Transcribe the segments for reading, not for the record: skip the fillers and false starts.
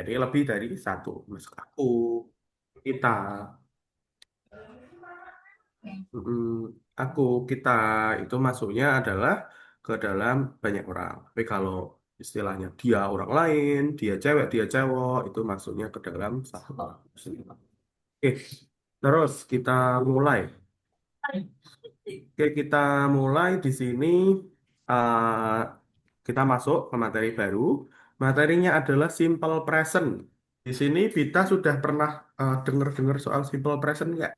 Jadi lebih dari satu. Masuk aku, kita, mm, aku, kita itu masuknya adalah ke dalam banyak orang. Tapi kalau istilahnya dia orang lain, dia cowok, itu masuknya ke dalam satu orang. Oke, terus kita mulai. Oke, kita mulai di sini. eh, kita masuk ke materi baru. Materinya adalah simple present. Di sini Vita sudah pernah dengar-dengar soal simple present nggak?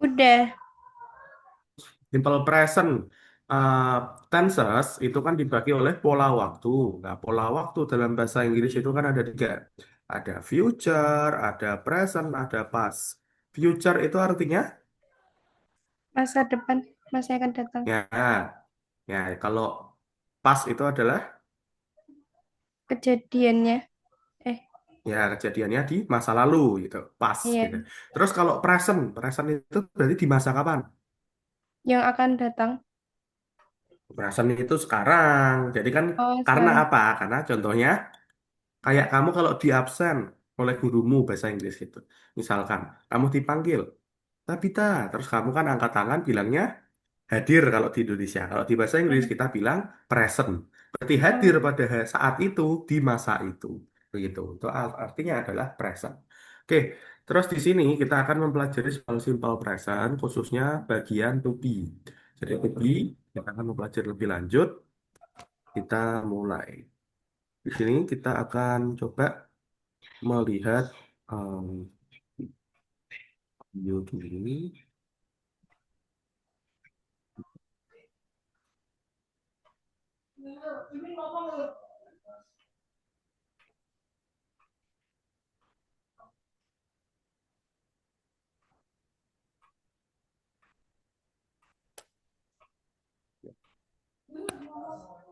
Udah. Simple present uh, tenses itu kan dibagi oleh pola waktu. Nah, pola waktu dalam bahasa Inggris itu kan ada tiga. Ada future, ada present, ada past. Future itu artinya Masa depan, masa yang akan datang. ya, ya kalau past itu adalah Kejadiannya. Eh, ya kejadiannya di masa lalu gitu, past iya. gitu. Terus kalau present, present itu berarti di masa kapan? Yang akan datang. Present itu sekarang. Jadi kan Oh, karena sekarang. apa? Karena contohnya kayak kamu kalau di absen oleh gurumu bahasa Inggris itu. Misalkan kamu dipanggil, Tabita, terus kamu kan angkat tangan bilangnya hadir kalau di Indonesia. Kalau di bahasa Inggris Hmm. kita bilang present. Berarti Oh, hadir pada saat itu di masa itu. Begitu. Itu artinya adalah present. Oke, terus di sini kita akan mempelajari soal simple present khususnya bagian to be. Jadi to be kita akan mempelajari lebih lanjut. Kita mulai. Di sini kita akan coba melihat video dulu.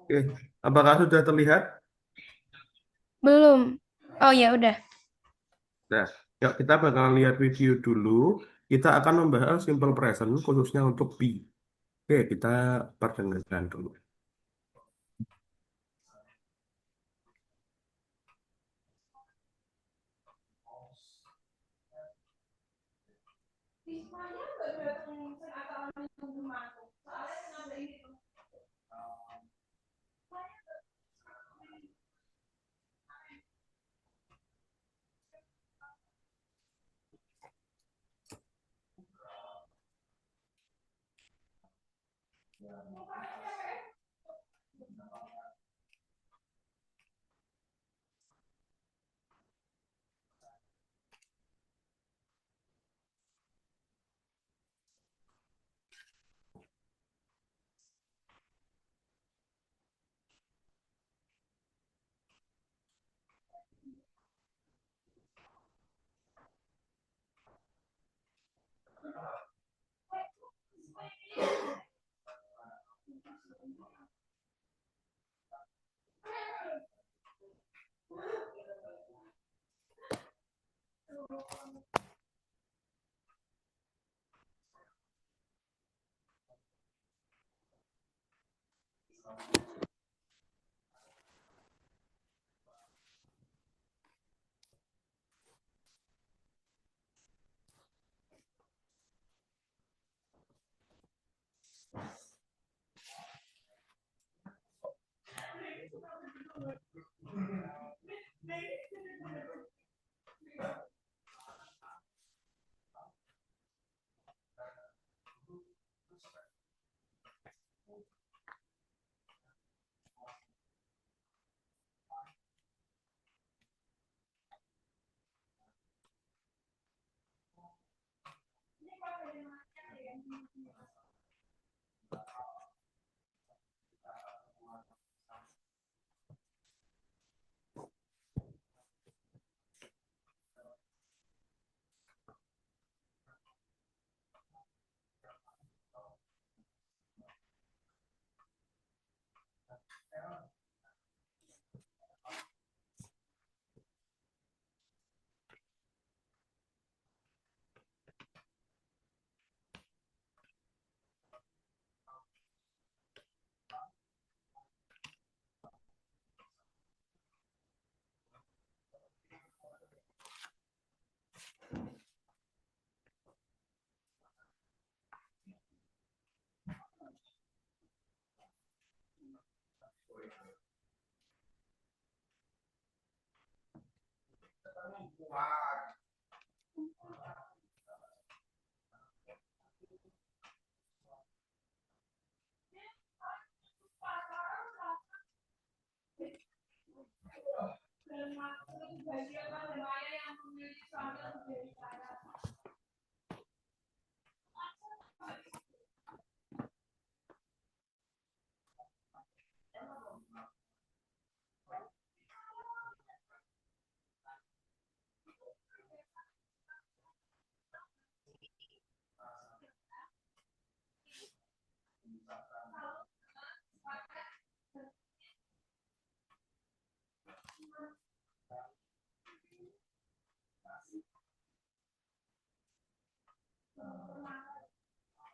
Oke, apakah sudah terlihat? belum. Oh ya udah. Nah, yuk kita bakal lihat video dulu. Kita akan membahas simple present khususnya untuk be. Oke, kita perdengarkan dulu.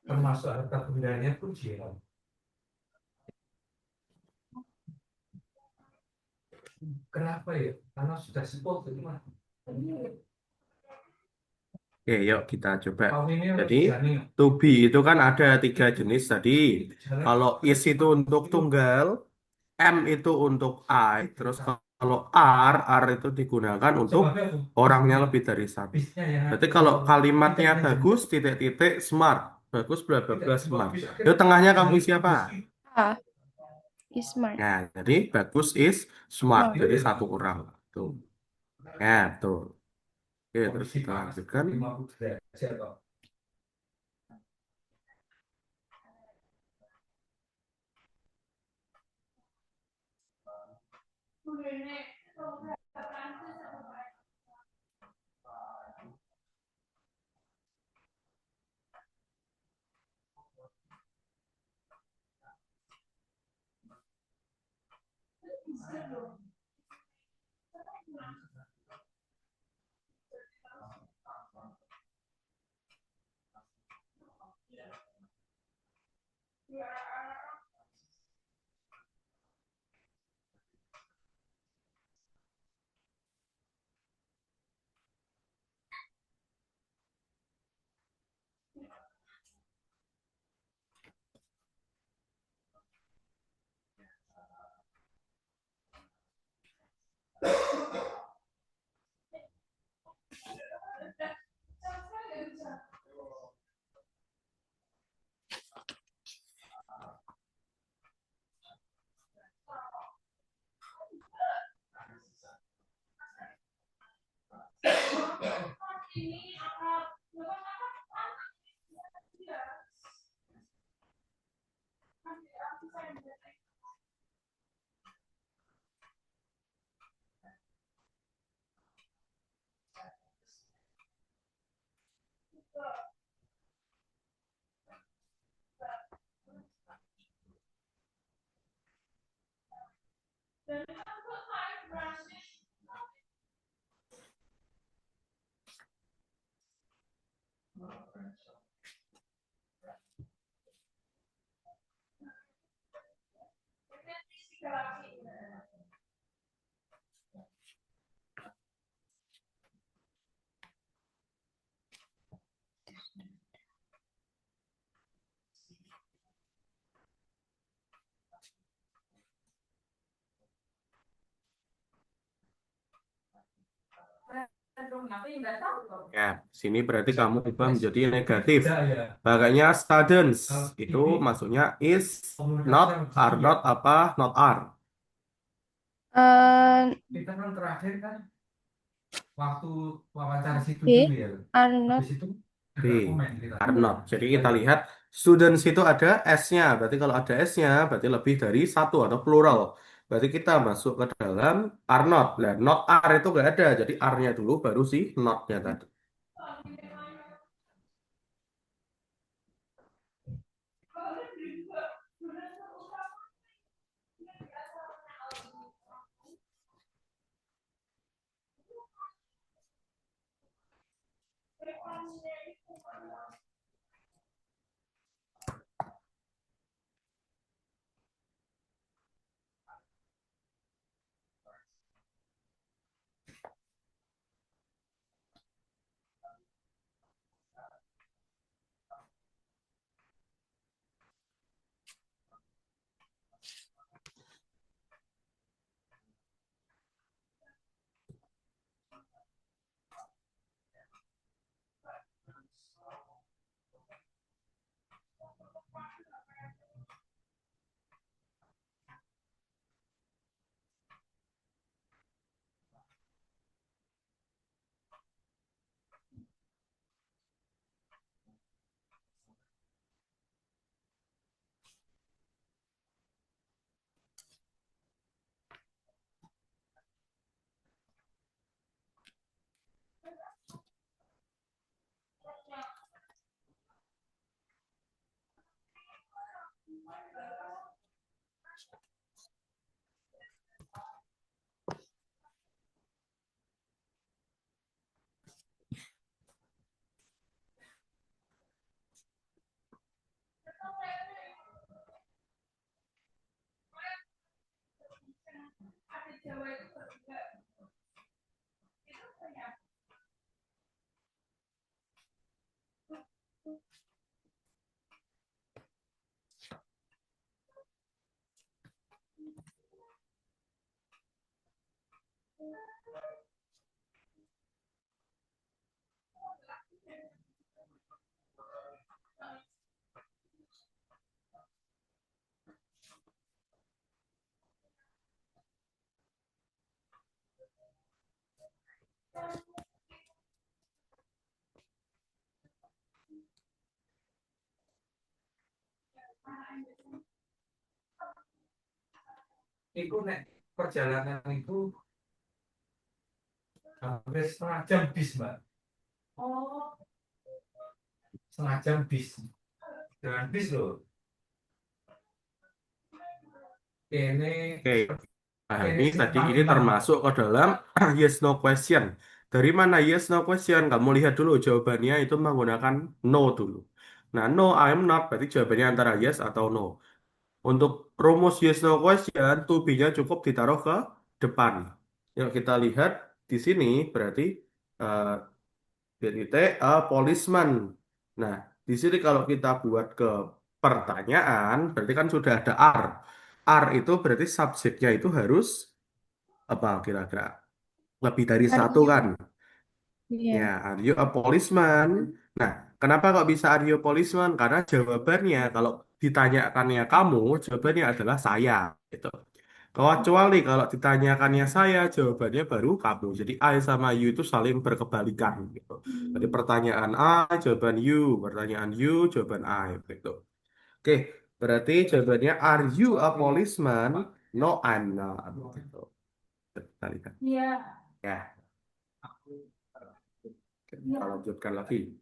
Termasuk harta bendanya pun jihad. Kenapa ya? Karena sudah sepuluh itu mah. Oke, yuk kita coba. Tahun ini harus Jadi, janin. to be itu kan ada 3 jenis tadi. Kalau is itu untuk tunggal, M itu untuk I, terus kalau R itu digunakan untuk Sebabnya aku orangnya lebih dari satu. bisnya yang Berarti aku kalau kalimatnya kita bagus, titik-titik, smart. Bagus, bla bla bla, tidak buat smart. bis Itu tengahnya kamu isi apa? A. Is smart. Nah, jadi bagus is smart. Smart. Jadi satu orang. Tuh. Ya, tuh. Oke, terus kondisi kita panas lanjutkan. 50 derajat atau Ya, sini berarti kamu ubah menjadi negatif. tidak ya. Makanya students Kalau itu ini masuknya is, not, komunikasi are yang not apa, not are. kita kan terakhir kan waktu wawancara situ B. dulu ya. Are not. Habis itu B, ada komen kita. are not. Jadi kita lihat students itu ada S-nya. Berarti kalau ada S-nya berarti lebih dari satu atau plural. Berarti kita masuk ke dalam are not. Nah, not are itu nggak ada. Jadi are-nya dulu baru si not-nya tadi. Iku nek perjalanan itu hampir setengah jam bis, Mbak. Setengah jam bis. Dengan bis loh. Ini Oke. Nah, ini ini sih tadi ini Palembang, Mbak. termasuk ke dalam yes no question. Dari mana yes no question? Kamu lihat dulu jawabannya itu menggunakan no dulu. Nah, no I'm not berarti jawabannya antara yes atau no. Untuk rumus yes no question, to be-nya cukup ditaruh ke depan. Yuk kita lihat di sini berarti eh, titik a policeman. Nah, di sini kalau kita buat ke pertanyaan, berarti kan sudah ada are. Are itu berarti subjeknya itu harus apa kira-kira? Lebih dari Are satu kan? you? Ya, Iya. are you a policeman? Nah, kenapa kok bisa are you a policeman? Karena jawabannya kalau ditanyakannya kamu, jawabannya adalah saya. Gitu. Kecuali kalau ditanyakannya saya, jawabannya baru kamu. Jadi I sama you itu saling berkebalikan. Gitu. Jadi pertanyaan I, jawaban you. Pertanyaan you, jawaban I. Gitu. Oke, berarti jawabannya are you a policeman? No, I'm not. Gitu. Kita lihat. Ya, kita lanjutkan lagi.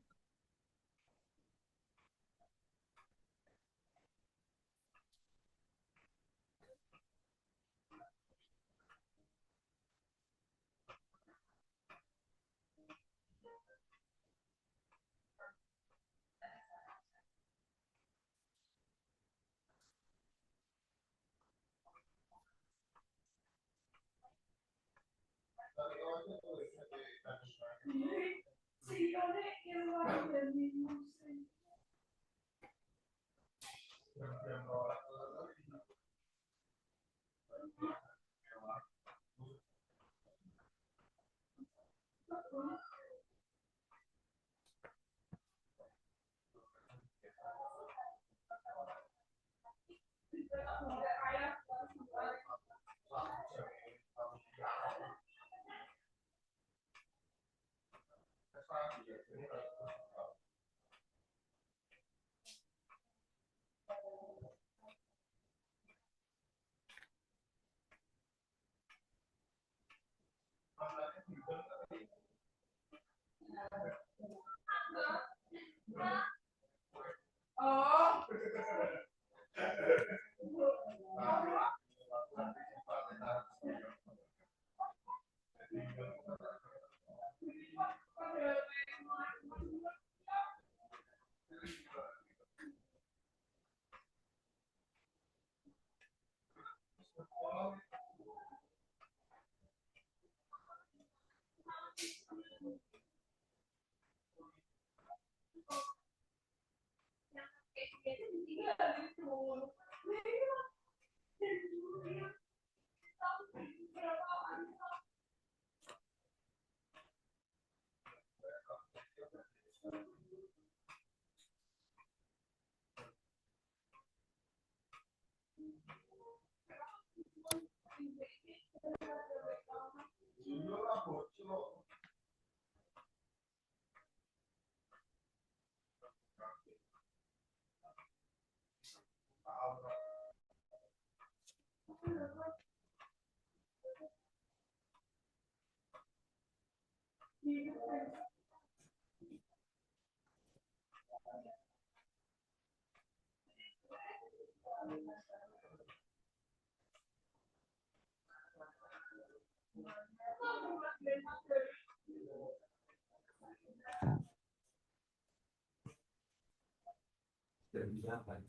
Dan apa?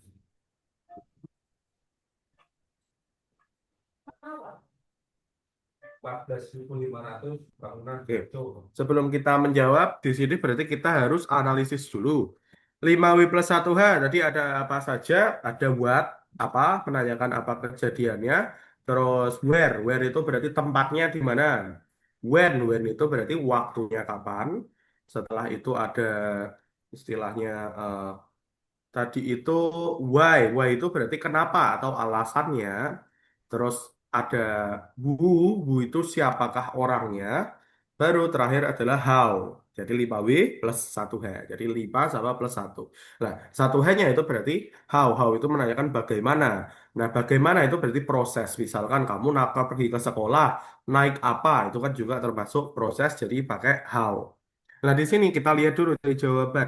14.500 bangunan Oke. bocor. Sebelum kita menjawab, di sini berarti kita harus analisis dulu. 5W plus 1H, tadi ada apa saja? Ada what, apa, menanyakan apa kejadiannya. Terus where itu berarti tempatnya di mana. When itu berarti waktunya kapan. Setelah itu ada istilahnya tadi itu why itu berarti kenapa atau alasannya. Terus ada who itu siapakah orangnya. Baru terakhir adalah how. Jadi 5W plus 1H. Jadi 5 sama plus 1. Nah, 1H-nya itu berarti how. How itu menanyakan bagaimana. Nah, bagaimana itu berarti proses. Misalkan kamu nakal pergi ke sekolah, naik apa, itu kan juga termasuk proses, jadi pakai how. Nah, di sini kita lihat dulu dari jawaban.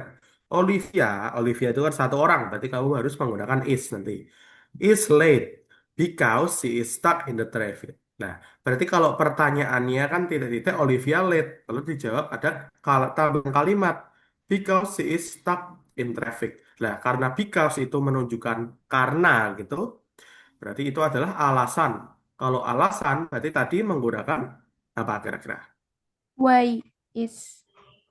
Olivia, Olivia itu kan satu orang, berarti kamu harus menggunakan is nanti. Is late because she is stuck in the traffic. Nah, berarti kalau pertanyaannya kan tidak-tidak Olivia late, lalu dijawab ada tambahan kalimat because she is stuck in traffic. Nah, karena because itu menunjukkan karena gitu, berarti itu adalah alasan. Kalau alasan berarti tadi menggunakan apa kira-kira? Why is.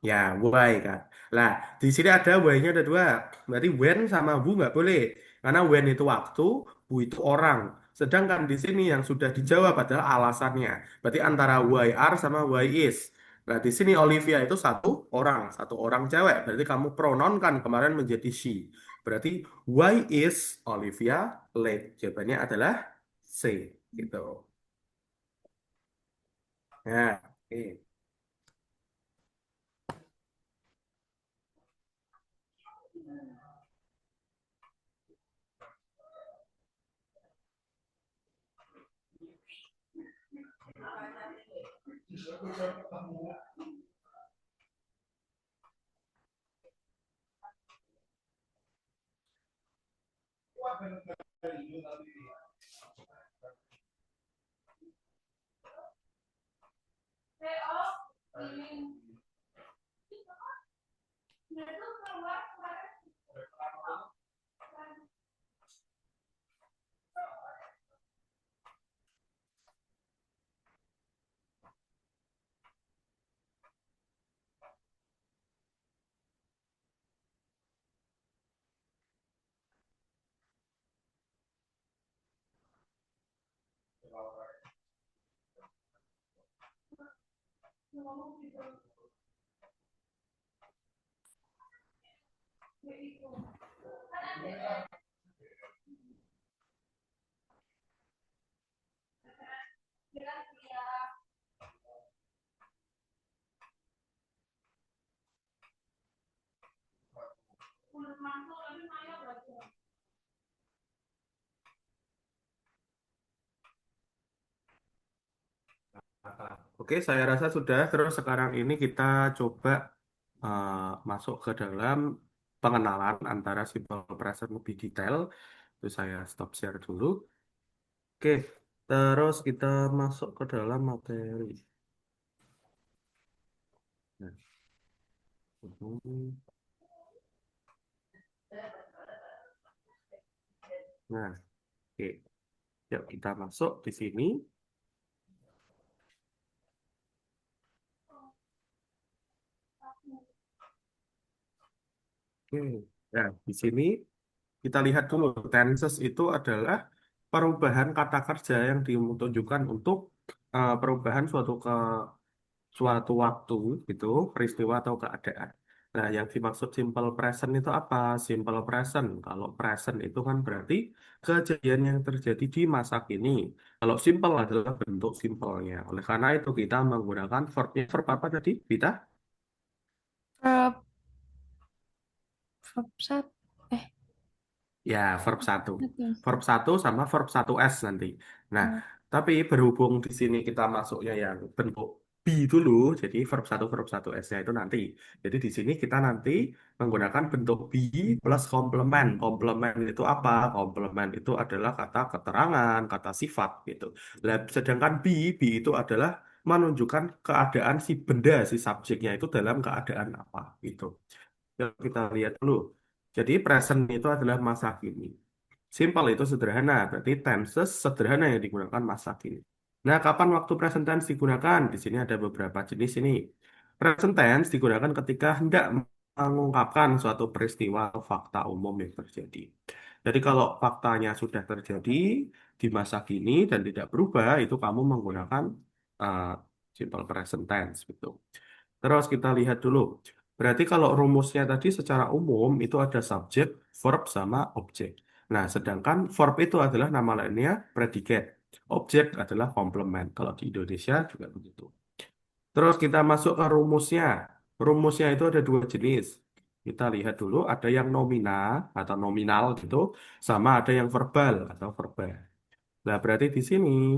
Ya, why kan. Nah, di sini ada why-nya ada dua. Berarti when sama who nggak boleh. Karena when itu waktu, who itu orang. Sedangkan di sini yang sudah dijawab adalah alasannya. Berarti antara why are sama why is. Nah, di sini Olivia itu satu orang cewek. Berarti kamu pronoun kan kemarin menjadi she. Berarti why is Olivia late? Jawabannya adalah C. Gitu. Nah, oke. Oke, saya rasa sudah. Terus sekarang ini kita coba eh, masuk ke dalam pengenalan antara simple present lebih detail. Itu saya stop share dulu. Oke, terus kita masuk ke dalam materi. Nah, nah, oke. Yuk kita masuk di sini. Oke. Nah, di sini kita lihat dulu. Tenses itu adalah perubahan kata kerja yang ditunjukkan untuk perubahan suatu waktu gitu, peristiwa atau keadaan. Nah, yang dimaksud simple present itu apa? Simple present. Kalau present itu kan berarti kejadian yang terjadi di masa kini. Kalau simple adalah bentuk simpelnya. Oleh karena itu kita menggunakan verbnya. Verb apa tadi, Vita? Verb, verb sat. Eh, Ya, verb satu. satu. Verb satu sama verb satu s nanti. Nah, Oh, tapi berhubung di sini kita masuknya yang bentuk be dulu, jadi verb satu s-nya itu nanti. Jadi di sini kita nanti menggunakan bentuk be plus komplement. Komplement itu apa? Komplement itu adalah kata keterangan, kata sifat gitu. Lah, sedangkan be itu adalah menunjukkan keadaan si benda, si subjeknya itu dalam keadaan apa gitu. Yuk kita lihat dulu. Jadi present itu adalah masa kini. Simple itu sederhana, berarti tenses sederhana yang digunakan masa kini. Nah, kapan waktu present tense digunakan? Di sini ada beberapa jenis ini. Present tense digunakan ketika hendak mengungkapkan suatu peristiwa atau fakta umum yang terjadi. Jadi kalau faktanya sudah terjadi di masa kini dan tidak berubah, itu kamu menggunakan uh, simple present tense gitu. Terus kita lihat dulu. Berarti kalau rumusnya tadi secara umum itu ada subjek, verb, sama objek. Nah, sedangkan verb itu adalah nama lainnya predikat. Objek adalah komplement. Kalau di Indonesia juga begitu. Terus kita masuk ke rumusnya. Rumusnya itu ada dua jenis. Kita lihat dulu, ada yang nominal atau nominal gitu, sama ada yang verbal atau verbal. Nah, berarti di sini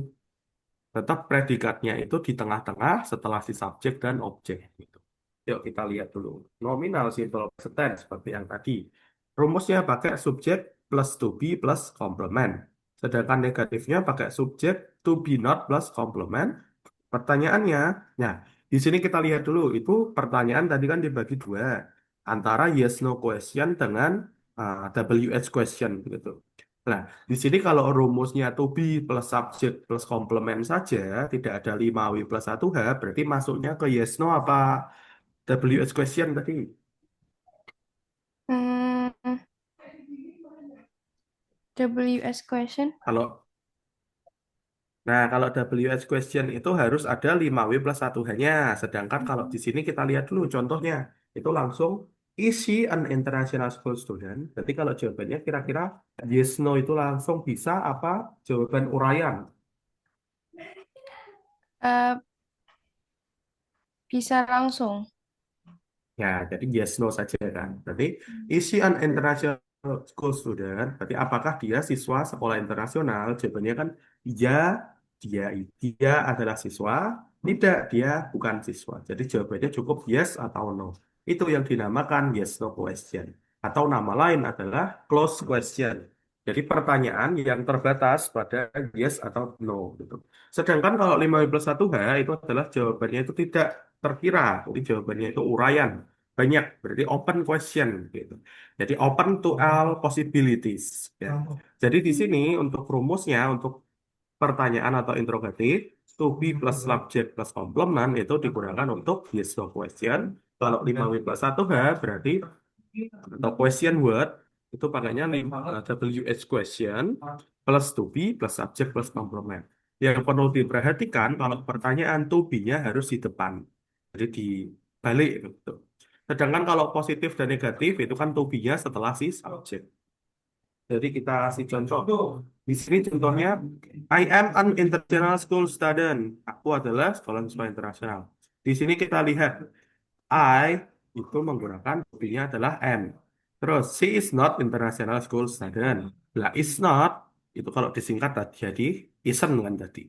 tetap predikatnya itu di tengah-tengah setelah si subjek dan objek gitu. Yuk kita lihat dulu. Nominal simple present tense seperti yang tadi. Rumusnya pakai subjek plus to be plus complement. Sedangkan negatifnya pakai subjek to be not plus complement. Pertanyaannya, nah di sini kita lihat dulu, itu pertanyaan tadi kan dibagi dua, antara yes no question dengan WH question gitu. Nah, di sini kalau rumusnya to be plus subject plus complement saja, tidak ada 5W plus 1H, berarti masuknya ke yes no apa WH question tadi? Hmm, WS question. Kalau Nah, kalau WH question itu harus ada 5W plus 1H-nya. Sedangkan kalau di sini kita lihat dulu contohnya. Itu langsung isi an international school student. Berarti kalau jawabannya kira-kira yes, no itu langsung bisa apa jawaban uraian. Eh, bisa langsung. Ya, jadi yes, no saja kan. Berarti isi an international school student. Berarti apakah dia siswa sekolah internasional? Jawabannya kan ya, dia dia adalah siswa. Tidak, dia bukan siswa. Jadi jawabannya cukup yes atau no. Itu yang dinamakan yes no question. Atau nama lain adalah close question. Jadi pertanyaan yang terbatas pada yes atau no gitu. Sedangkan kalau 5W+1H itu adalah jawabannya itu tidak terkira. Jadi jawabannya itu uraian banyak, berarti open question gitu. Jadi open to all possibilities ya. Jadi di sini untuk rumusnya untuk pertanyaan atau interrogatif to be plus subject plus complement itu digunakan untuk yes no question. Kalau 5W+1H berarti atau question word itu pakainya WH question plus to be plus subject plus complement. Yang perlu diperhatikan kalau pertanyaan to be-nya harus di depan. Jadi dibalik gitu. Sedangkan kalau positif dan negatif itu kan to be-nya setelah si subjek. Jadi kita kasih contoh. Di sini contohnya, I am an international school student. Aku adalah sekolah siswa internasional. Di sini kita lihat, I itu menggunakan to be-nya adalah am. Terus, she is not international school student. Lah, is not, itu kalau disingkat tadi jadi isn't kan tadi.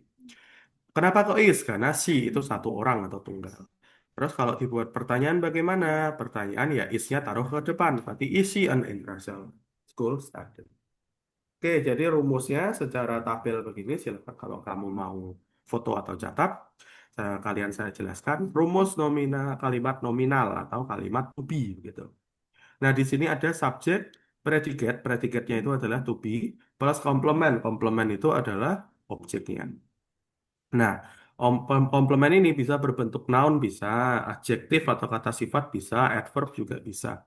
Kenapa kok is? Karena she itu satu orang atau tunggal. Terus kalau dibuat pertanyaan bagaimana? Pertanyaan ya is-nya taruh ke depan. Berarti is she an international school student? Oke, jadi rumusnya secara tabel begini. Silakan kalau kamu mau foto atau catat. Kalian saya jelaskan. Rumus nominal, kalimat nominal atau kalimat to be gitu. Nah, di sini ada subjek, predikat. Predikatnya itu adalah to be plus komplement. Komplement itu adalah objeknya. Nah, komplement ini bisa berbentuk noun, bisa adjektif atau kata sifat, bisa adverb juga bisa.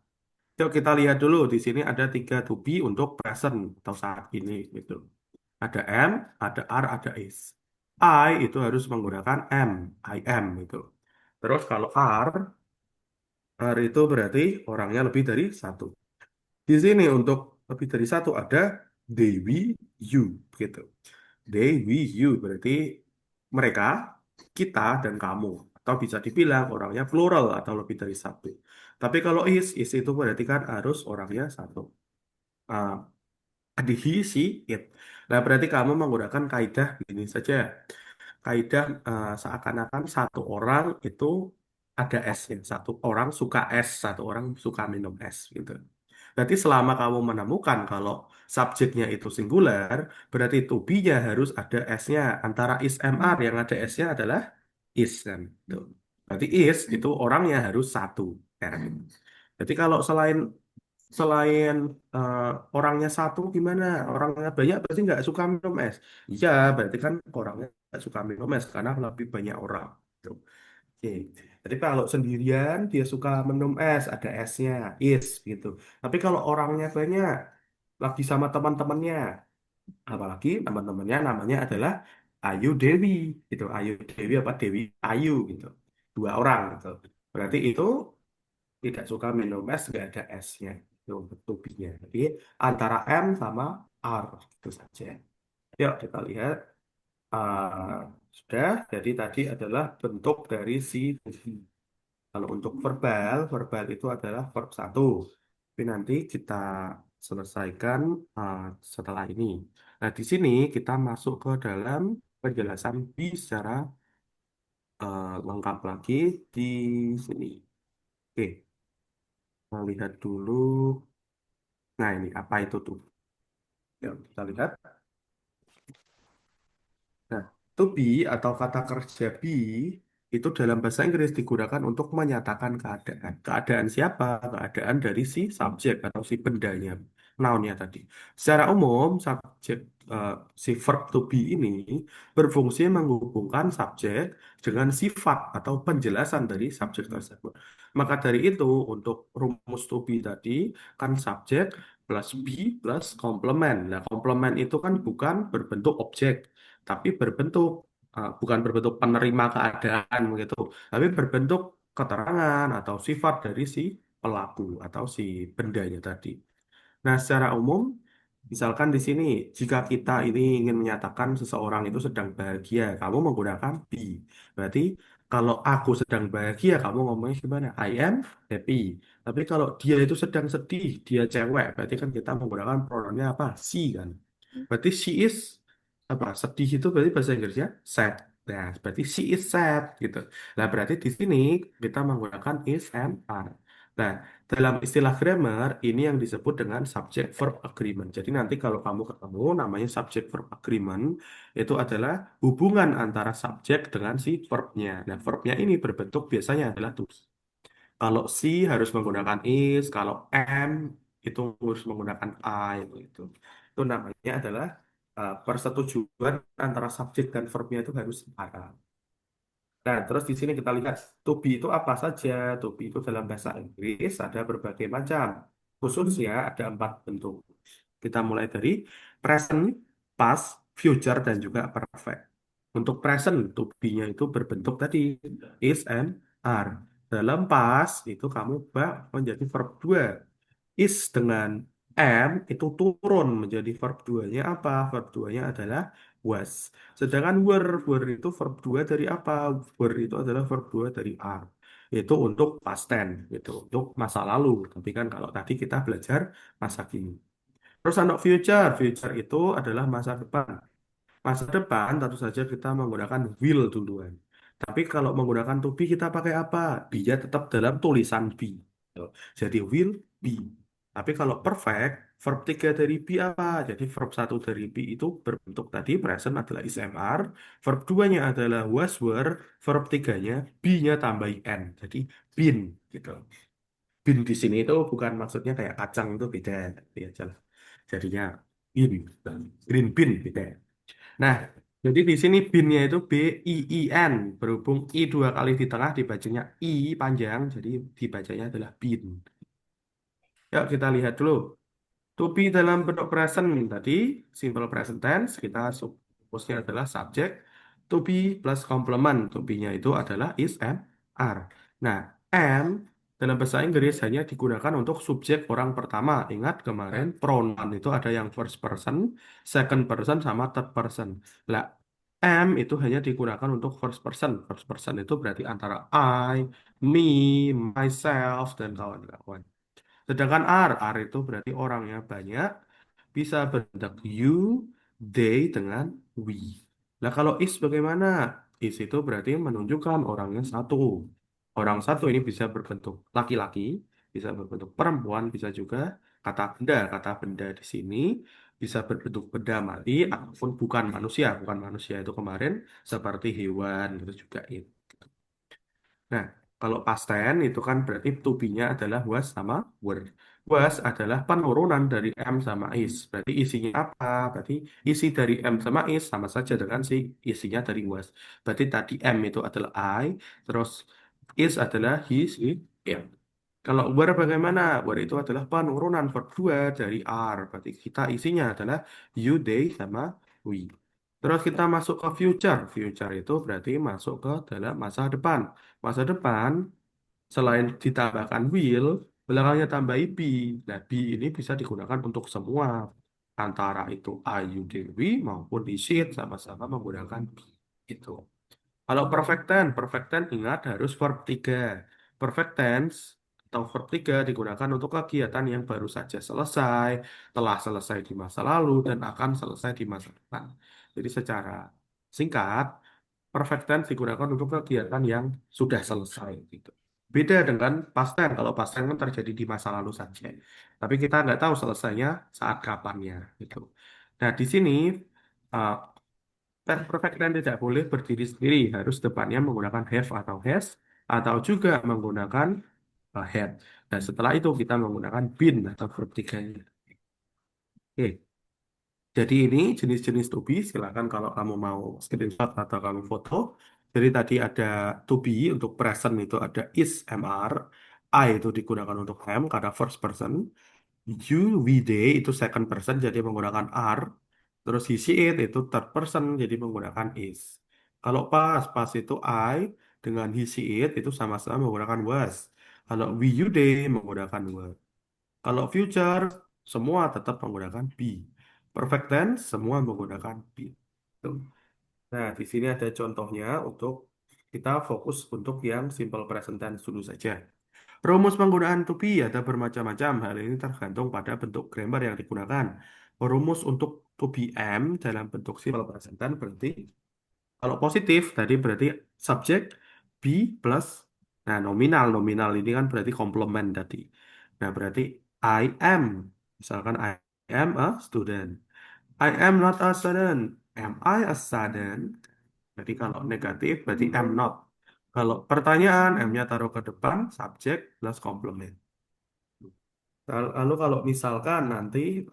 Yuk kita lihat dulu di sini ada 3 to be untuk present atau saat ini gitu. Ada am, ada are, ada is. I itu harus menggunakan am, I am gitu. Terus kalau are itu berarti orangnya lebih dari satu. Di sini untuk lebih dari satu ada they, we, you gitu. They, we, you berarti mereka, kita, dan kamu. Atau bisa dibilang orangnya plural atau lebih dari satu. Tapi kalau is itu berarti kan harus orangnya satu. Ah, di he, she, it. Nah, berarti kamu menggunakan kaidah ini saja. Kaidah seakan-akan satu orang itu ada S-nya. Satu orang suka es, satu orang suka minum es gitu. Berarti selama kamu menemukan kalau subjeknya itu singular, berarti to be-nya harus ada S-nya. Antara is MR yang ada S-nya adalah is kan. Tuh. Berarti is itu orangnya harus satu. Ya. Jadi kalau selain selain eh, orangnya satu gimana? Orangnya banyak berarti nggak suka minum es. Iya, berarti kan orangnya nggak suka minum es karena lebih banyak orang. Tuh. Oke. Jadi kalau sendirian dia suka minum es, ada esnya, is gitu. Tapi kalau orangnya banyak, lagi sama teman-temannya, apalagi teman-temannya namanya adalah Ayu Dewi, gitu. Ayu Dewi apa Dewi Ayu gitu. Dua orang gitu. Berarti itu tidak suka minum es, nggak ada esnya. Itu untuk tubinya. Jadi antara M sama R itu saja. Yuk kita lihat. Ah, sudah, jadi tadi adalah bentuk dari si to be. Kalau untuk verbal, verbal itu adalah verb satu. Tapi nanti kita selesaikan ah, setelah ini. Nah, di sini kita masuk ke dalam penjelasan be secara lengkap lagi di sini. Oke, kita lihat dulu. Nah, ini apa itu tuh? Ya, kita lihat. Nah, to be atau kata kerja be itu dalam bahasa Inggris digunakan untuk menyatakan keadaan. Keadaan siapa? Keadaan dari si subjek atau si bendanya, noun-nya tadi. Secara umum, subjek eh, si verb to be ini berfungsi menghubungkan subjek dengan sifat atau penjelasan dari subjek tersebut. Maka dari itu, untuk rumus to be tadi kan subjek plus be plus komplement. Nah, komplement itu kan bukan berbentuk objek tapi berbentuk bukan berbentuk penerima keadaan begitu, tapi berbentuk keterangan atau sifat dari si pelaku atau si bendanya tadi. Nah, secara umum, misalkan di sini, jika kita ini ingin menyatakan seseorang itu sedang bahagia, kamu menggunakan be. Berarti kalau aku sedang bahagia, kamu ngomongnya gimana? I am happy. Tapi kalau dia itu sedang sedih, dia cewek, berarti kan kita menggunakan pronounnya apa? She kan. Berarti she is apa? Sedih itu berarti bahasa Inggrisnya sad. Nah, berarti she is sad gitu. Nah, berarti di sini kita menggunakan is and are. Nah, dalam istilah grammar, ini yang disebut dengan subject verb agreement. Jadi nanti kalau kamu ketemu namanya subject verb agreement, itu adalah hubungan antara subjek dengan si verbnya. Nah, verbnya ini berbentuk biasanya adalah to be. Kalau si harus menggunakan is, kalau am itu harus menggunakan I, itu. Itu namanya adalah persetujuan antara subjek dan verbnya itu harus setara. Nah, terus di sini kita lihat to be itu apa saja. To be itu dalam bahasa Inggris ada berbagai macam. Khususnya ada 4 bentuk. Kita mulai dari present, past, future, dan juga perfect. Untuk present, to be-nya itu berbentuk tadi is and are. Dalam past itu kamu bak menjadi verb 2. Is dengan am itu turun menjadi verb 2-nya apa? Verb 2-nya adalah was. Sedangkan were itu verb 2 dari apa? Were itu adalah verb 2 dari are. Itu untuk past tense, gitu, untuk masa lalu. Tapi kan kalau tadi kita belajar masa kini. Terus untuk future, future itu adalah masa depan. Masa depan tentu saja kita menggunakan will duluan. Tapi kalau menggunakan to be kita pakai apa? Be-nya tetap dalam tulisan be. Tuh. Jadi will be. Tapi kalau perfect, verb 3 dari be apa? Jadi verb satu dari be itu berbentuk tadi present adalah is am are, verb 2-nya adalah was were, verb 3-nya be-nya tambahin n. Jadi been gitu. Bin di sini itu bukan maksudnya kayak kacang itu beda, ya aja lah. Jadinya bin, green bean beda. Nah, jadi di sini binnya itu BIIN, berhubung I 2 kali di tengah dibacanya I panjang, jadi dibacanya adalah bin. Yuk kita lihat dulu. To be dalam bentuk present tadi, simple present tense, kita fokusnya adalah subjek. To be plus complement. To be-nya itu adalah is and are. Nah, am dalam bahasa Inggris hanya digunakan untuk subjek orang pertama. Ingat kemarin pronoun itu ada yang first person, second person, sama third person. Lah, am itu hanya digunakan untuk first person. First person itu berarti antara I, me, myself, dan kawan-kawan. Sedangkan R itu berarti orangnya banyak, bisa berbentuk you, they, dengan we. Nah, kalau is bagaimana? Is itu berarti menunjukkan orangnya satu. Orang satu ini bisa berbentuk laki-laki, bisa berbentuk perempuan, bisa juga kata benda. Kata benda di sini bisa berbentuk benda mati ataupun bukan manusia. Bukan manusia itu kemarin seperti hewan, itu juga itu. Nah, kalau past tense itu kan berarti to be-nya adalah was sama were. Was adalah penurunan dari am sama is. Berarti isinya apa? Berarti isi dari am sama is sama saja dengan si isinya dari was. Berarti tadi am itu adalah I, terus is adalah he, she, it. Kalau were bagaimana? Were itu adalah penurunan verb 2 dari are. Berarti kita isinya adalah you, they, sama we. Terus kita masuk ke future. Future itu berarti masuk ke dalam masa depan. Masa depan, selain ditambahkan will, belakangnya tambahi be. Nah, be ini bisa digunakan untuk semua. antara itu Ayu Dewi maupun Isid sama-sama menggunakan be. Itu. Kalau perfect tense ingat harus verb 3. Perfect tense atau verb 3 digunakan untuk kegiatan yang baru saja selesai, telah selesai di masa lalu, dan akan selesai di masa depan. Jadi secara singkat, perfect tense digunakan untuk kegiatan yang sudah selesai gitu. Beda dengan past tense. Kalau past tense kan terjadi di masa lalu saja. Tapi kita nggak tahu selesainya saat kapannya gitu. Nah, di sini uh, perfect tense tidak boleh berdiri sendiri, harus depannya menggunakan have atau has, atau juga menggunakan had. Dan setelah itu kita menggunakan been atau verb tiganya. Oke, jadi ini jenis-jenis to be. Silakan kalau kamu mau screenshot atau kamu foto. Jadi tadi ada to be untuk present itu ada is, mr, I itu digunakan untuk am karena first person. You, we, they itu second person jadi menggunakan are. Terus he, she, it itu third person jadi menggunakan is. Kalau pas itu I dengan he, she, it itu sama-sama menggunakan was. Kalau we, you, they menggunakan were. Kalau future semua tetap menggunakan be. Perfect tense semua menggunakan be. Tuh. Nah, di sini ada contohnya untuk kita fokus untuk yang simple present tense dulu saja. Rumus penggunaan to be ada bermacam-macam. Hal ini tergantung pada bentuk grammar yang digunakan. Rumus untuk to be am dalam bentuk simple present tense berarti kalau positif tadi berarti subjek be plus nah nominal ini kan berarti komplement tadi. Nah, berarti I am. Misalkan I am a student. I am not a student. Am I a student? Jadi kalau negatif berarti am not. Kalau pertanyaan, am-nya taruh ke depan, subjek plus komplement. Lalu kalau misalkan nanti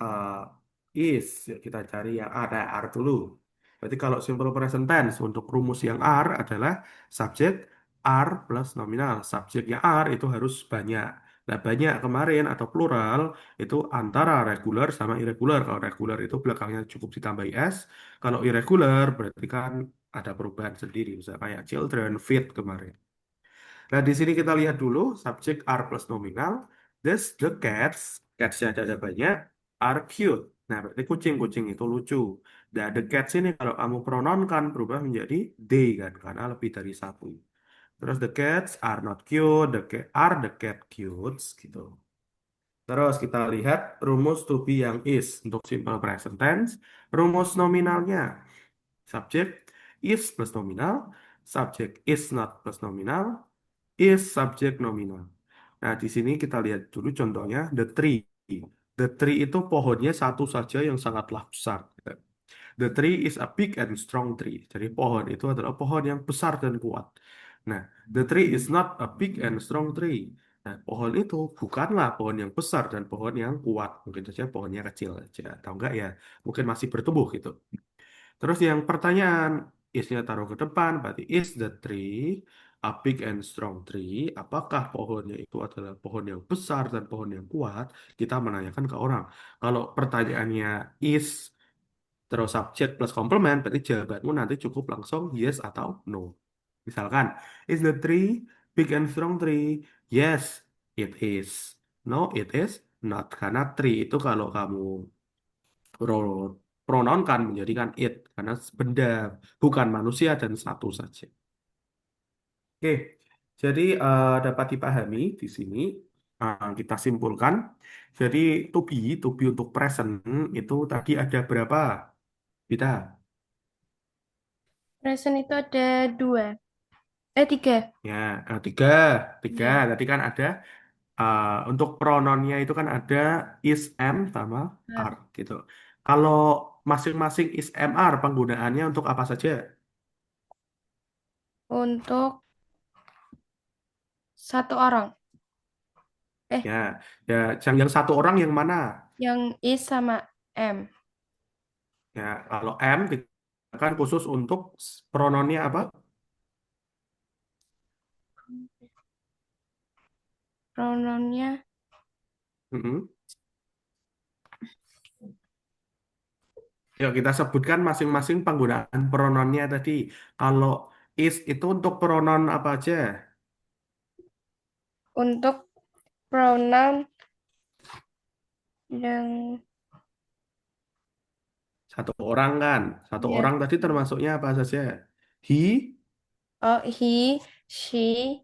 is, ya kita cari yang ada are dulu. Berarti kalau simple present tense untuk rumus yang are adalah subjek are plus nominal. Subjeknya are itu harus banyak. Nah, banyak kemarin atau plural itu antara regular sama irregular. Kalau regular itu belakangnya cukup ditambahi s. Kalau irregular berarti kan ada perubahan sendiri. Misalnya kayak children, feed kemarin. Nah, di sini kita lihat dulu subjek are plus nominal. This the cats, catsnya ada banyak, are cute. Nah, berarti kucing-kucing itu lucu. Nah, the cats ini kalau kamu pronoun kan berubah menjadi they kan, karena lebih dari satu. Terus the cats are not cute, are the cat cutes gitu. Terus kita lihat rumus to be yang is untuk simple present tense. Rumus nominalnya subjek is plus nominal, subjek is not plus nominal, is subjek nominal. Nah, di sini kita lihat dulu contohnya the tree. The tree itu pohonnya satu saja yang sangatlah besar. The tree is a big and strong tree. Jadi pohon itu adalah pohon yang besar dan kuat. Nah, the tree is not a big and strong tree. Nah, pohon itu bukanlah pohon yang besar dan pohon yang kuat. Mungkin saja pohonnya kecil aja. Atau enggak ya, mungkin masih bertumbuh gitu. Terus yang pertanyaan, is-nya taruh ke depan, berarti is the tree a big and strong tree? Apakah pohonnya itu adalah pohon yang besar dan pohon yang kuat? Kita menanyakan ke orang. Kalau pertanyaannya is terus subjek plus komplement, berarti jawabanmu nanti cukup langsung yes atau no. Misalkan, is the tree big and strong tree? Yes, it is. No, it is not. Karena tree itu kalau kamu pronoun kan menjadikan it karena benda bukan manusia dan satu saja. Oke, jadi dapat dipahami di sini kita simpulkan. Jadi to be untuk present itu tadi ada berapa? Kita Present itu ada dua. Tiga. ya tiga, tiga. Iya. Tadi kan ada untuk pronounnya itu kan ada is, am sama are gitu. Kalau masing-masing is, am, are penggunaannya untuk apa saja? Untuk satu orang. Ya, ya, yang satu orang yang mana? Yang is sama M. Ya, kalau am kan khusus untuk pronounnya apa? Pronounnya Mm-mm. Yuk kita sebutkan masing-masing penggunaan pronounnya tadi. Kalau is itu untuk pronoun apa aja? untuk pronoun yang Satu orang kan? Satu Iya. orang tadi termasuknya apa saja? He Oh, he, she,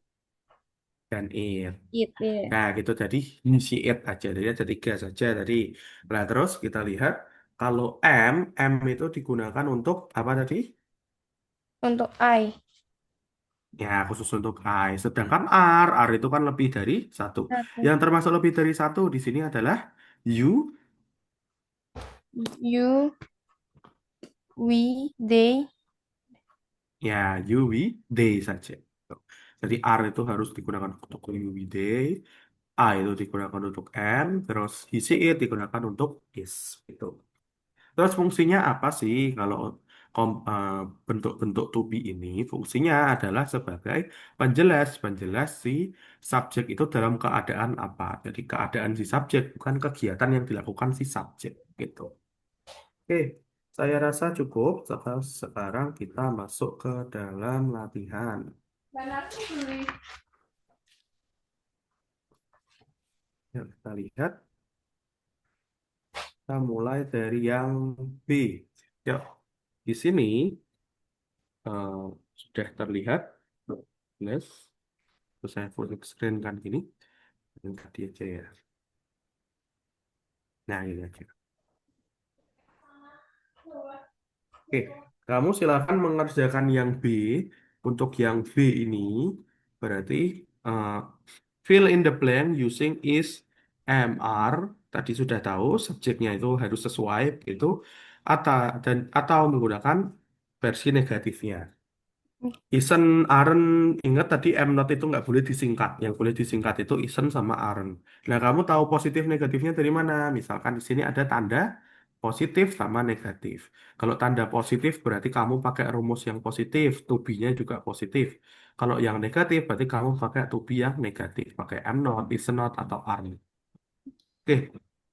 dan it. it. Iya. Nah, gitu jadi he, she, it aja. Jadi ada tiga saja tadi. Nah, terus kita lihat kalau M itu digunakan untuk apa tadi? Untuk I. Ya, khusus untuk I. Sedangkan R itu kan lebih dari satu. Satu. Yang termasuk lebih dari satu di sini adalah you, You, we, they. ya, you, we, they saja. Jadi R itu harus digunakan untuk you, we, they. A itu digunakan untuk M, terus he, she, it digunakan untuk is. Gitu. Terus fungsinya apa sih kalau bentuk-bentuk to be ini? Fungsinya adalah sebagai penjelas si subjek itu dalam keadaan apa. Jadi keadaan si subjek bukan kegiatan yang dilakukan si subjek gitu. Oke, saya rasa cukup. Sekarang kita masuk ke dalam latihan. Ya, kita lihat. Kita mulai dari yang B. Ya, di sini eh, sudah terlihat. Yes. Terus saya full screen kan gini. Yang tadi aja ya. Nah, ini aja. Oke, kamu silakan mengerjakan yang B. Untuk yang B ini, berarti eh, fill in the blank using is, am, are. Tadi sudah tahu, subjeknya itu harus sesuai gitu. Atau menggunakan versi negatifnya. Isen, aren, ingat tadi am not itu nggak boleh disingkat. Yang boleh disingkat itu isen sama aren. Nah, kamu tahu positif negatifnya dari mana? Misalkan di sini ada tanda positif sama negatif. Kalau tanda positif berarti kamu pakai rumus yang positif, to be-nya juga positif. Kalau yang negatif berarti kamu pakai to be yang negatif, pakai am not, isen not, atau are. Oke,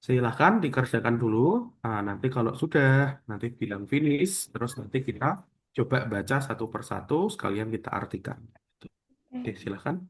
silahkan dikerjakan dulu. Nah, nanti kalau sudah, nanti bilang finish, terus nanti kita coba baca satu persatu, sekalian kita artikan. Oke, silahkan.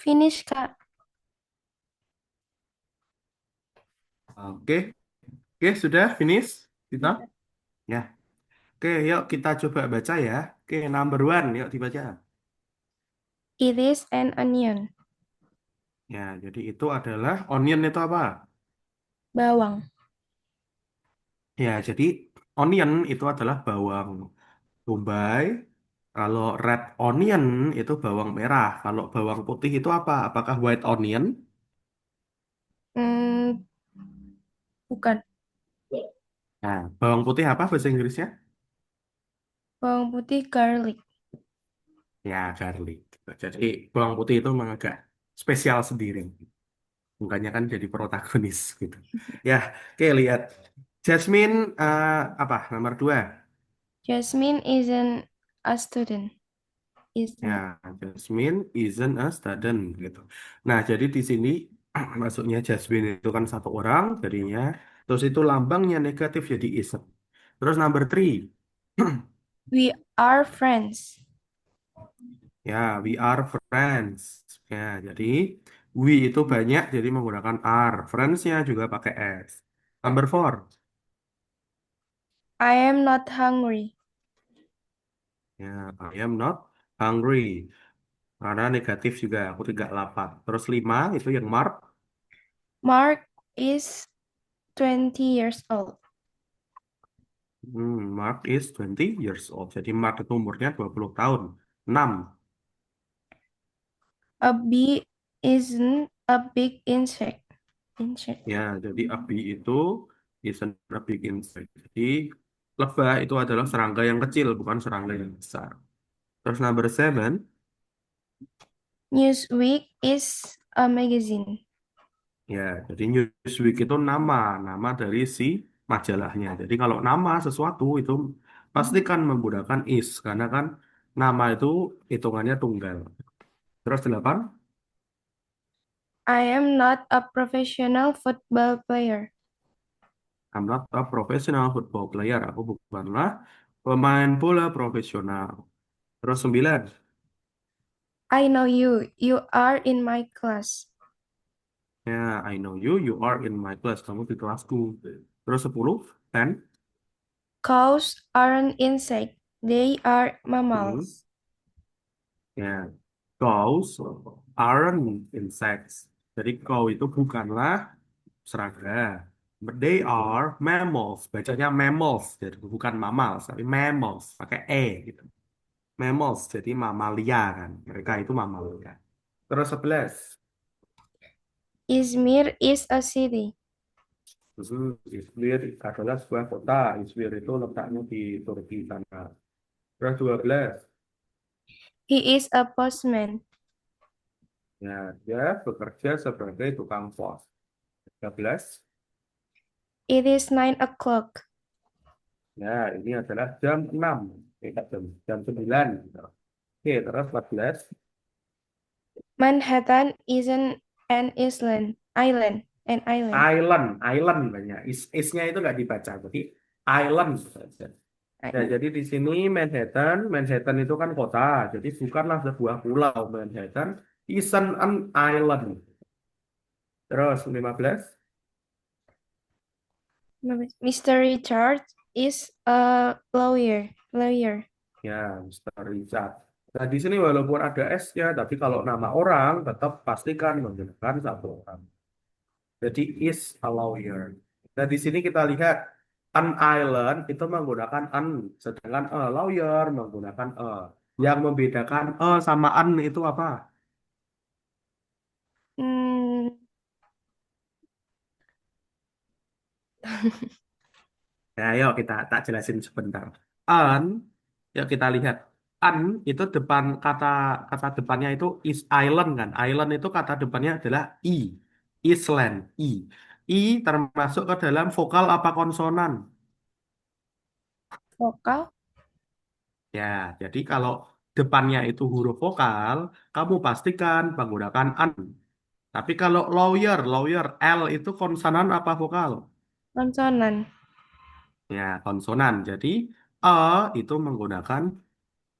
Finish, Kak. Oke, oke sudah finish kita. Sudah. Ya, oke yuk kita coba baca ya. Oke, number one, yuk dibaca. It is an onion. Ya, jadi itu adalah onion itu apa? Bawang. Ya, jadi onion itu adalah bawang bombay. Kalau red onion itu bawang merah. Kalau bawang putih itu apa? Apakah white onion? Hmm, bukan. Nah, bawang putih apa bahasa Inggrisnya? Bawang putih garlic. Ya, garlic. Jadi bawang putih itu memang agak spesial sendiri. Makanya kan jadi protagonis gitu. Ya, oke lihat. Jasmine apa? Nomor dua. Jasmine isn't a student. Isn't. Ya, Jasmine isn't a student gitu. Nah, jadi di sini masuknya Jasmine itu kan satu orang jadinya. Terus itu lambangnya negatif jadi isn't. Terus number three. We are friends. Ya, we are friends. Ya, jadi we itu banyak jadi menggunakan are. Friends-nya juga pakai s. Number four. I am not hungry. Ya, I am not hungry. Karena negatif juga, aku tidak lapar. Terus lima itu yang mark. Mark is 20 years old. Mark is 20 years old. Jadi Mark itu umurnya 20 tahun. Enam. A bee isn't a big insect. Insect. Ya, jadi a bee itu is a big insect. Jadi lebah itu adalah serangga yang kecil, bukan serangga yang besar. Terus number seven. Newsweek is a magazine. Ya, jadi Newsweek itu nama dari si majalahnya. Jadi kalau nama sesuatu itu pastikan menggunakan is, karena kan nama itu hitungannya tunggal. Terus delapan, I am not a professional football player. I'm not a professional football player. Aku bukanlah pemain bola profesional. Terus sembilan, I know you. You are in my class. ya I know you, you are in my class. Kamu di kelasku. Terus 10, 10, Cows aren't insect. They are hmm, mammals. ya cows aren't insects. Jadi cow itu bukanlah serangga. But they are mammals. Bacanya mammals. Jadi bukan mammals, tapi mammals. Pakai E gitu. Mammals, jadi mamalia kan. Mereka itu mamalia. Terus 11. Izmir is a city. Izmir adalah sebuah kota. Izmir itu letaknya di Turki sana. Terus 12. He is a postman. Ya, dia bekerja sebagai tukang pos. 13. It is 9 o'clock. Ya, ini adalah jam 6. Jam 9. Oke, terus 14. Manhattan isn't an island. Island. An island. Island banyak. Isnya itu nggak dibaca. Jadi island saja. Ya, Island. jadi di sini Manhattan itu kan kota. Jadi bukanlah sebuah pulau. Manhattan isn't an island. Terus 15. Mr. Richard is a lawyer. Lawyer. Ya, Mister Richard. Nah, di sini walaupun ada S-nya, tapi kalau nama orang tetap pastikan menggunakan satu orang. Jadi is a lawyer. Nah, di sini kita lihat an island itu menggunakan an, sedangkan a lawyer menggunakan a. Yang membedakan a sama an itu apa? Hmm, Nah, yuk kita tak jelasin sebentar. An, yuk kita lihat. An itu depan kata kata depannya itu is island kan. Island itu kata depannya adalah i. Island, i. I termasuk ke dalam vokal apa konsonan? vokal. Ya, jadi kalau depannya itu huruf vokal, kamu pastikan menggunakan an. Tapi kalau lawyer, L itu konsonan apa vokal? Konsonan. Ya, konsonan. Jadi e itu menggunakan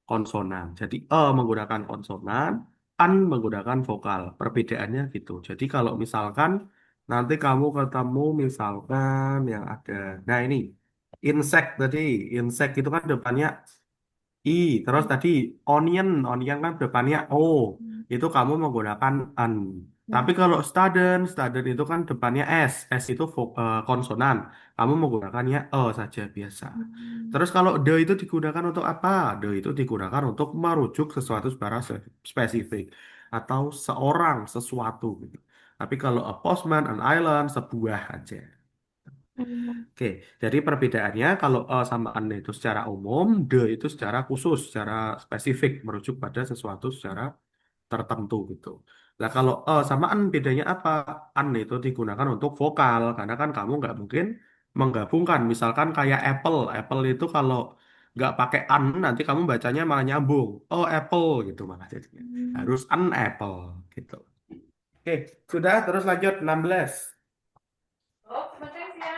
konsonan. Jadi menggunakan konsonan, an menggunakan vokal. Perbedaannya gitu. Jadi kalau misalkan nanti kamu ketemu misalkan yang ada, nah ini insect tadi, insect itu kan depannya I, terus tadi onion kan depannya O, itu kamu menggunakan an. Tapi kalau student itu kan depannya S itu konsonan, kamu menggunakannya E saja biasa. Terus kalau the itu digunakan untuk apa? The itu digunakan untuk merujuk sesuatu secara spesifik atau seorang, sesuatu gitu. Tapi kalau a postman, an island, sebuah aja. Oke, jadi perbedaannya kalau sama an itu secara umum, the itu secara khusus, secara spesifik, merujuk pada sesuatu secara tertentu gitu. Nah kalau sama an bedanya apa? An itu digunakan untuk vokal, karena kan kamu nggak mungkin menggabungkan. Misalkan kayak Apple itu kalau nggak pakai an, nanti kamu bacanya malah nyambung. Oh Apple gitu malah jadinya. Harus an Apple gitu. Oke, sudah terus lanjut 16.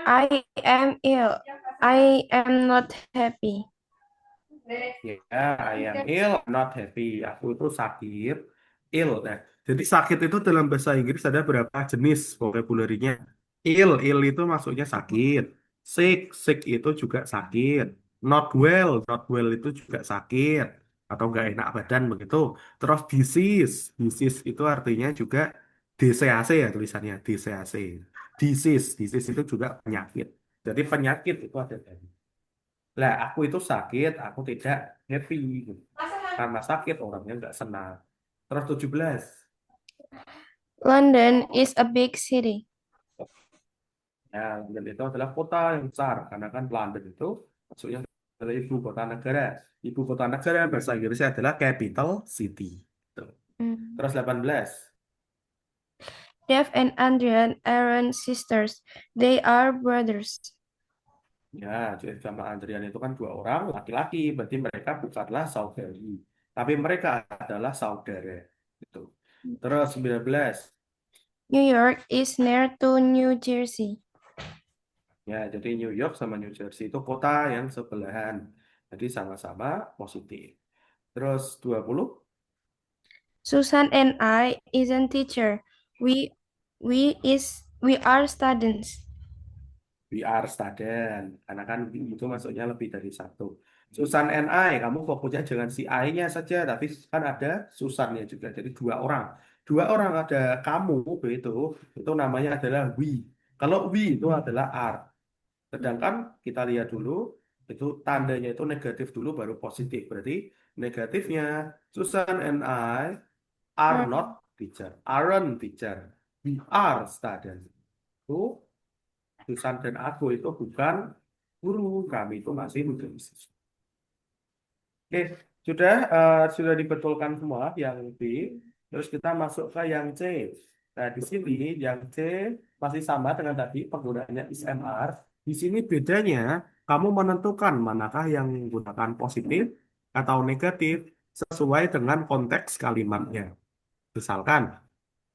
I am ill. I am not happy. Ya, I am ill, I'm not happy. Aku itu sakit, ill. Nah, jadi sakit itu dalam bahasa Inggris ada berapa jenis vocabulary-nya. Ill itu maksudnya sakit. Sick itu juga sakit. Not well itu juga sakit. Atau nggak enak badan begitu. Terus disease itu artinya juga DCAC ya tulisannya, DCAC. Disease itu juga penyakit. Jadi penyakit itu ada dari. Lah, aku itu sakit, aku tidak happy. Karena sakit, orangnya nggak senang. Terus 17. London is a big city. Ya, London itu adalah kota yang besar. Karena kan London itu maksudnya adalah ibu kota negara. Ibu kota negara bahasa Inggrisnya adalah capital city. Tuh. Mm. Terus 18. Dev and Adrian aren't sisters. They are brothers. Ya, Jeff sama Andrian itu kan dua orang laki-laki. Berarti mereka bukanlah saudari. Tapi mereka adalah saudara. Gitu. Terus 19. New York is near to New Jersey. Ya, jadi New York sama New Jersey itu kota yang sebelahan. Jadi sama-sama positif. Terus 20, Susan and I isn't teacher. We we are students. we are student. Karena kan itu masuknya lebih dari satu. Susan and I, kamu fokusnya jangan si I-nya saja, tapi kan ada Susannya juga. Jadi dua orang. Dua orang ada kamu, itu namanya adalah we. Kalau we itu adalah are. Sedangkan kita lihat dulu, itu tandanya itu negatif dulu baru positif. Berarti negatifnya Susan and I are not teacher, aren't teacher. We are student. Itu Susan dan aku itu bukan guru, kami itu masih menjadi siswa. Oke, sudah dibetulkan semua yang B. Terus kita masuk ke yang C. Nah, di sini yang C masih sama dengan tadi penggunaannya is MR. Di sini bedanya kamu menentukan manakah yang menggunakan positif atau negatif sesuai dengan konteks kalimatnya. Misalkan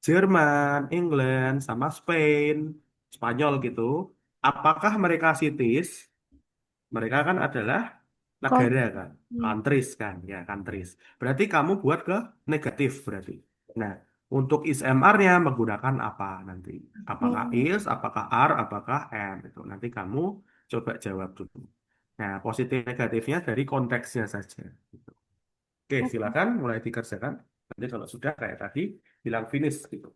Jerman, England, sama Spain, Spanyol gitu. Apakah mereka cities? Mereka kan adalah negara kan, countries kan, ya countries. Berarti kamu buat ke negatif berarti. Nah, untuk is MR-nya menggunakan apa nanti? Apakah is, apakah are, apakah am? Itu nanti kamu coba jawab dulu. Nah, positif negatifnya dari konteksnya saja. Gitu. Oke, silakan mulai dikerjakan. Nanti kalau sudah kayak tadi bilang finish gitu.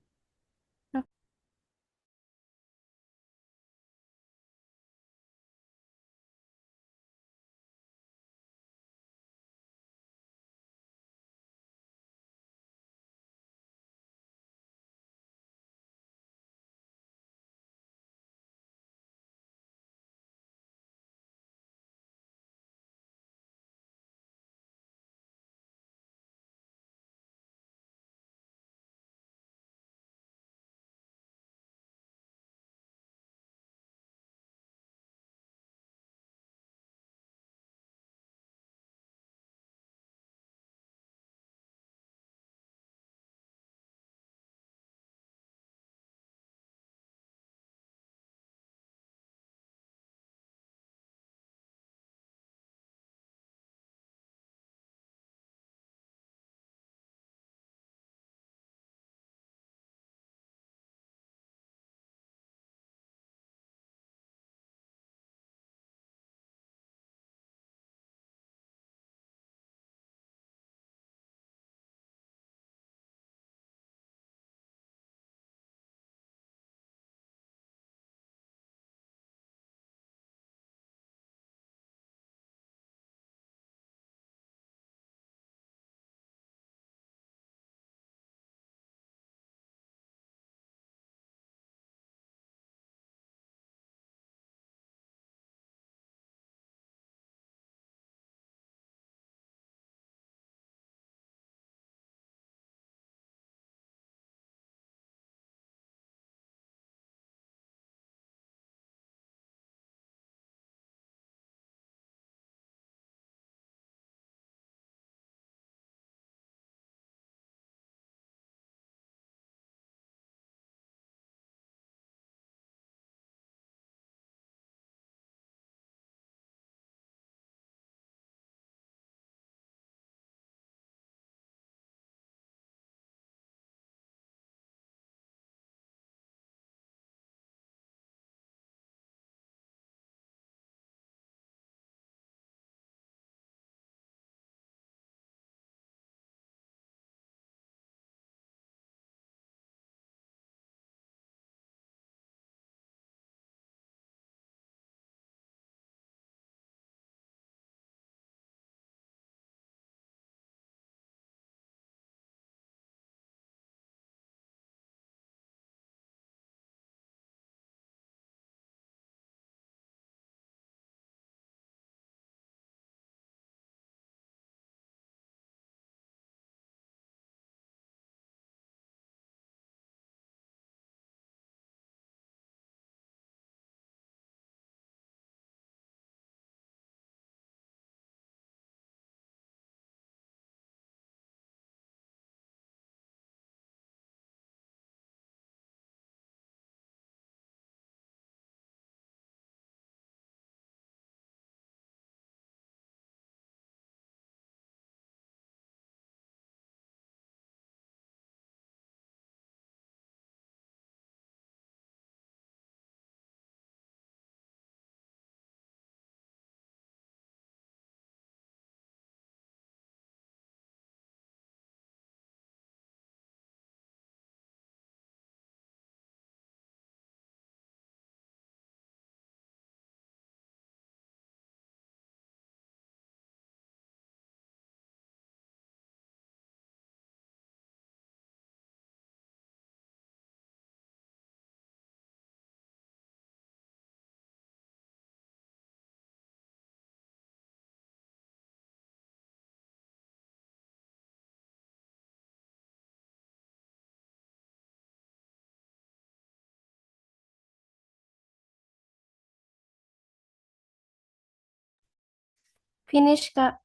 Finish, Kak.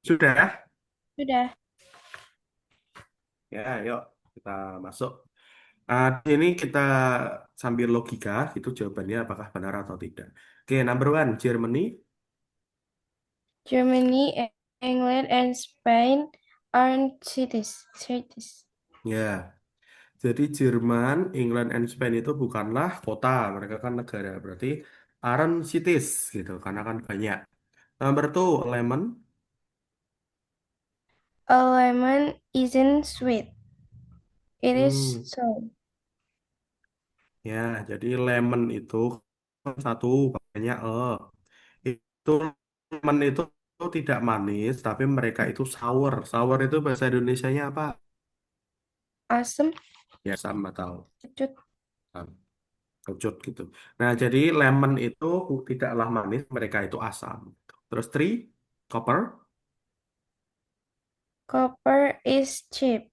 Sudah? Sudah. Ya, yuk kita masuk. Di sini kita sambil logika, itu jawabannya apakah benar atau tidak. Oke, number one, Germany. Germany, England, and Spain aren't cities. Ya, jadi Jerman, England, and Spain itu bukanlah kota, mereka kan negara. Berarti aren't cities gitu, karena kan banyak. Number two, lemon. A lemon isn't sweet. It is Hmm, sour. ya, jadi lemon itu satu banyak itu lemon itu tidak manis, tapi mereka itu sour. Sour itu bahasa Indonesianya apa? Asam, Ya sama tahu. kecut. Kecut gitu. Nah, jadi lemon itu tidaklah manis, mereka itu asam. Terus three, copper. Copper is cheap.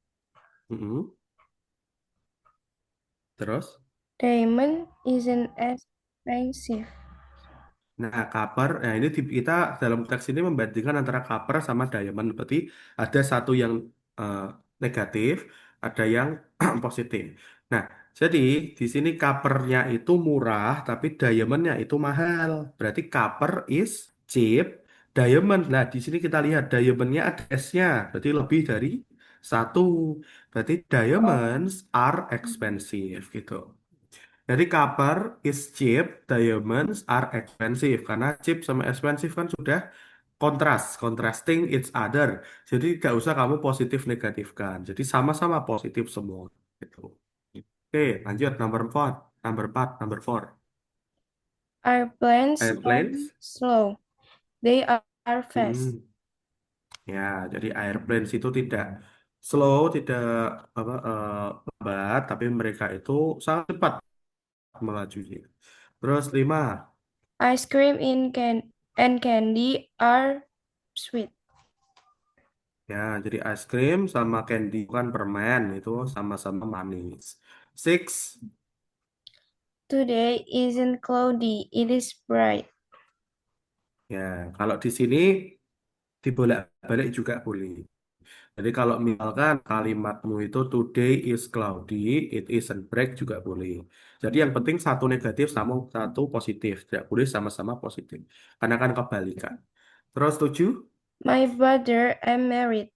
Mm-mm. Terus, Diamond isn't expensive. nah copper, nah ini kita dalam teks ini membandingkan antara copper sama diamond. Berarti ada satu yang eh, negatif, ada yang positif. Nah, jadi di sini coppernya itu murah, tapi diamondnya itu mahal. Berarti copper is cheap, diamond. Nah, di sini kita lihat diamondnya ada S-nya, berarti lebih dari satu. Berarti Oh, diamonds are expensive gitu. Jadi copper is cheap, diamonds are expensive. Karena cheap sama expensive kan sudah contrasting each other. Jadi tidak usah kamu positif negatifkan. Jadi sama-sama positif semua. Gitu. Oke, lanjut number 4. airplanes Airplanes. aren't slow. They are fast. Hmm, ya, jadi airplanes itu tidak slow, tidak apa lambat, tapi mereka itu sangat cepat melajunya. Terus 5. Ice cream and candy are sweet. Ya, jadi es krim sama candy bukan permen itu sama-sama manis. Six, Today isn't cloudy, it is bright. ya kalau di sini dibolak-balik juga boleh. Jadi kalau misalkan kalimatmu itu today is cloudy, it isn't bright juga boleh. Jadi yang penting satu negatif sama satu positif, tidak boleh sama-sama positif. Karena kan kebalikan. Terus 7, My brother am married.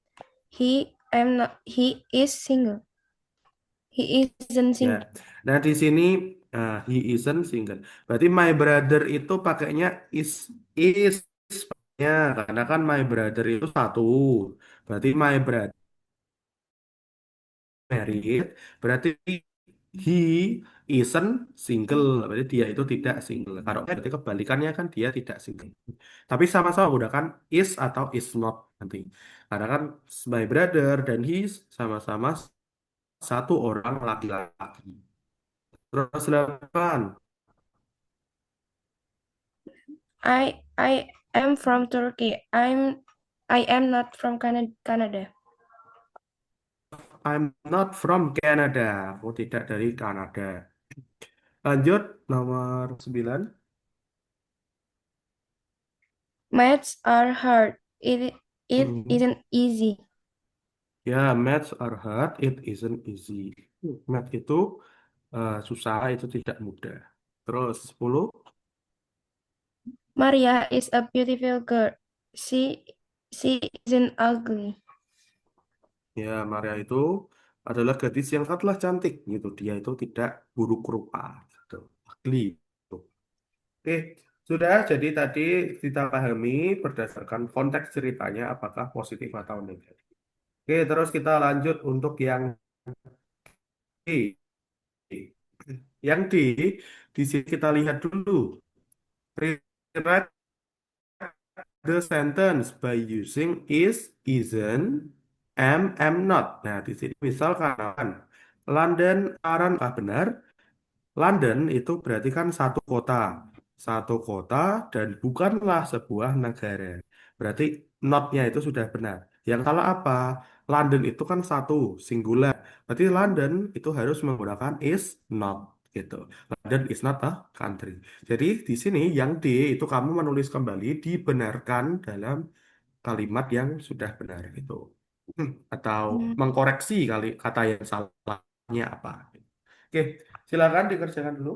He is single. He isn't ya. single. Nah di sini he isn't single. Berarti my brother itu pakainya is ya, karena kan my brother itu satu. Berarti my brother married, berarti he isn't single. Berarti dia itu tidak single. Kalau berarti kebalikannya kan dia tidak single. Tapi sama-sama menggunakan is atau is not nanti. Karena kan my brother dan he sama-sama satu orang laki-laki. Terus 8. I am from Turkey. I am not from Canada. I'm not from Canada. Aku tidak dari Kanada. Lanjut nomor 9. Maths are hard. It Hmm. isn't easy. Ya, maths are hard, it isn't easy. Math itu susah, itu tidak mudah. Terus 10. Maria is a beautiful girl. She she isn't ugly. Ya, Maria itu adalah gadis yang sangatlah cantik gitu. Dia itu tidak buruk rupa gitu. Ugly. Gitu. Oke, sudah. Jadi tadi kita pahami berdasarkan konteks ceritanya apakah positif atau negatif. Oke, terus kita lanjut untuk yang D. Yang D, di sini kita lihat dulu. Rewrite the sentence by using is, isn't, am not. Nah, di sini misalkan London aren't ah, benar. London itu berarti kan satu kota. Satu kota dan bukanlah sebuah negara. Berarti not-nya itu sudah benar. Yang salah apa? London itu kan satu, singular. Berarti London itu harus menggunakan is not gitu. London is not a country. Jadi di sini yang D itu kamu menulis kembali dibenarkan dalam kalimat yang sudah benar gitu. Atau Hmm. mengkoreksi kali kata yang salahnya apa. Oke, silakan dikerjakan dulu.